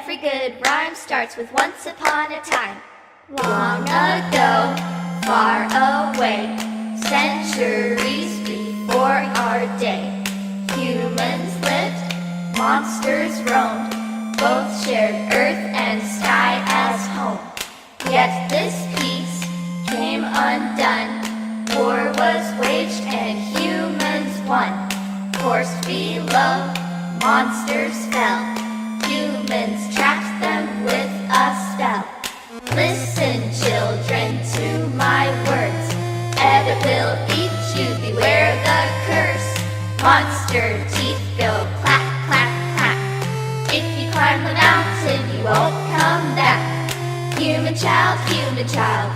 Every good rhyme starts with once upon a time. Long ago, far away, centuries before our day, humans lived, monsters roamed, both shared earth and sky as home. Yet this peace came undone, war was waged and humans won. Forced below, monsters fell, humans trapped them with a spell. Listen, children, to my words, Ed will eat you, beware the curse. Monster teeth go clack, clack, clack. If you climb the mountain, you won't come back. Human child,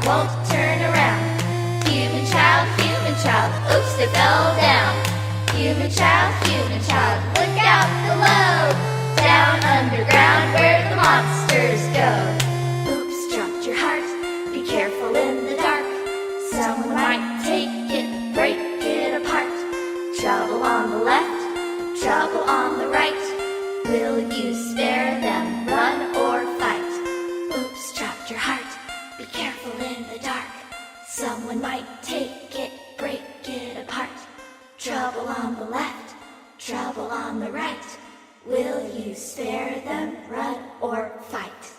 won't turn around. Human child, oops, they fell down. Human child, look out below. Down underground where the monsters go. Oops, dropped your heart, be careful in the dark. Someone might take it, break it apart. Trouble on the left, trouble on the right. Will you spare them, run or fight? Oops, dropped your heart, be careful in the dark. Someone might take it, break it apart. Trouble on the left, trouble on the right. Will you spare them, run or fight?